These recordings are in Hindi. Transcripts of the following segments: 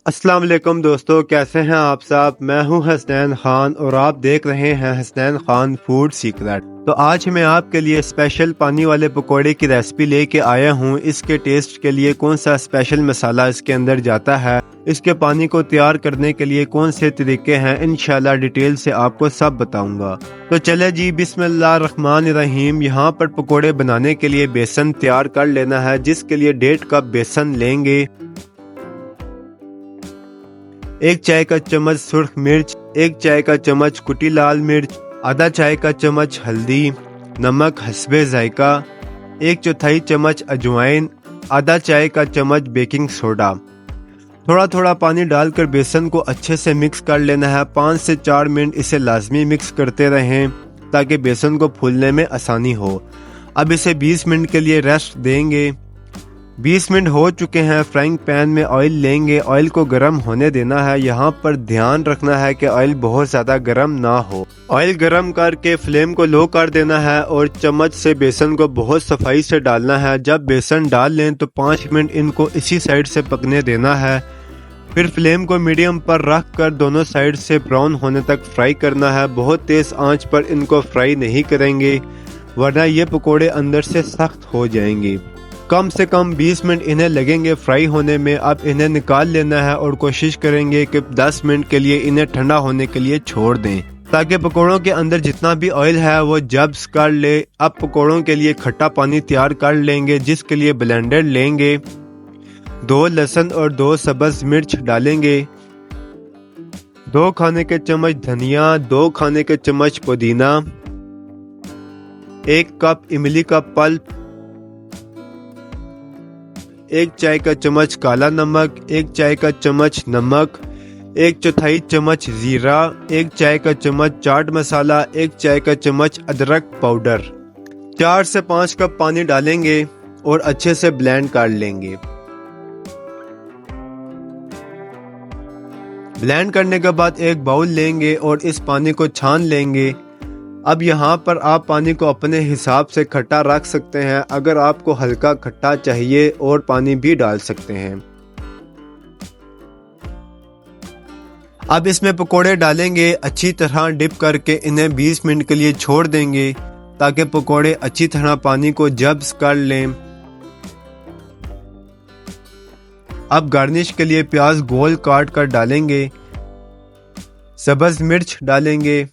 अस्सलाम वालेकुम दोस्तों, कैसे हैं आप सब। मैं हूं हसनैन खान और आप देख रहे हैं हसनैन खान फूड सीक्रेट। तो आज मैं आपके लिए स्पेशल पानी वाले पकोड़े की रेसिपी लेके आया हूं। इसके टेस्ट के लिए कौन सा स्पेशल मसाला इसके अंदर जाता है, इसके पानी को तैयार करने के लिए कौन से तरीके हैं, इंशाल्लाह डिटेल से आपको सब बताऊंगा। तो चले जी, बिस्मिल्लाहिर्रहमानिर्रहीम। यहाँ पर पकोड़े बनाने के लिए बेसन तैयार कर लेना है, जिसके लिए 1.5 कप बेसन लेंगे। 1 चाय का चम्मच सुर्ख मिर्च, 1 चाय का चम्मच कुटी लाल मिर्च, आधा चाय का चम्मच हल्दी, नमक हस्बे जायका, 1/4 चम्मच अजवाइन, आधा चाय का चम्मच बेकिंग सोडा। थोड़ा थोड़ा पानी डालकर बेसन को अच्छे से मिक्स कर लेना है। 5 से 4 मिनट इसे लाजमी मिक्स करते रहें ताकि बेसन को फूलने में आसानी हो। अब इसे 20 मिनट के लिए रेस्ट देंगे। 20 मिनट हो चुके हैं। फ्राइंग पैन में ऑयल लेंगे, ऑयल को गर्म होने देना है। यहाँ पर ध्यान रखना है कि ऑयल बहुत ज़्यादा गर्म ना हो। ऑयल गर्म करके फ्लेम को लो कर देना है और चम्मच से बेसन को बहुत सफाई से डालना है। जब बेसन डाल लें तो 5 मिनट इनको इसी साइड से पकने देना है। फिर फ्लेम को मीडियम पर रख कर दोनों साइड से ब्राउन होने तक फ्राई करना है। बहुत तेज़ आंच पर इनको फ्राई नहीं करेंगे वरना ये पकोड़े अंदर से सख्त हो जाएंगे। कम से कम 20 मिनट इन्हें लगेंगे फ्राई होने में। अब इन्हें निकाल लेना है और कोशिश करेंगे कि 10 मिनट के लिए इन्हें ठंडा होने के लिए छोड़ दें ताकि पकोड़ों के अंदर जितना भी ऑयल है वो जब्स कर ले। अब पकोड़ों के लिए खट्टा पानी तैयार कर लेंगे, जिसके लिए ब्लेंडर लेंगे। 2 लहसुन और 2 सब्ज मिर्च डालेंगे, 2 खाने के चम्मच धनिया, 2 खाने के चम्मच पुदीना, 1 कप इमली का पल्प, 1 चाय का चम्मच काला नमक, 1 चाय का चम्मच नमक, 1/4 चम्मच जीरा, 1 चाय का चम्मच चाट मसाला, 1 चाय का चम्मच अदरक पाउडर। 4 से 5 कप पानी डालेंगे और अच्छे से ब्लेंड कर लेंगे। ब्लेंड करने के बाद एक बाउल लेंगे और इस पानी को छान लेंगे। अब यहाँ पर आप पानी को अपने हिसाब से खट्टा रख सकते हैं। अगर आपको हल्का खट्टा चाहिए और पानी भी डाल सकते हैं। अब इसमें पकोड़े डालेंगे, अच्छी तरह डिप करके इन्हें 20 मिनट के लिए छोड़ देंगे ताकि पकोड़े अच्छी तरह पानी को जब्स कर लें। अब गार्निश के लिए प्याज गोल काट कर डालेंगे, सब्ज मिर्च डालेंगे,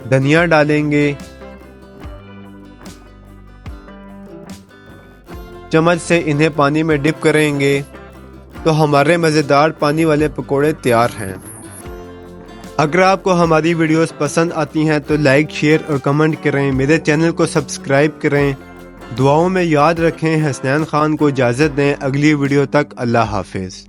धनिया डालेंगे, चम्मच से इन्हें पानी में डिप करेंगे तो हमारे मज़ेदार पानी वाले पकोड़े तैयार हैं। अगर आपको हमारी वीडियोस पसंद आती हैं तो लाइक, शेयर और कमेंट करें। मेरे चैनल को सब्सक्राइब करें। दुआओं में याद रखें। हसनैन खान को इजाज़त दें। अगली वीडियो तक अल्लाह हाफिज़।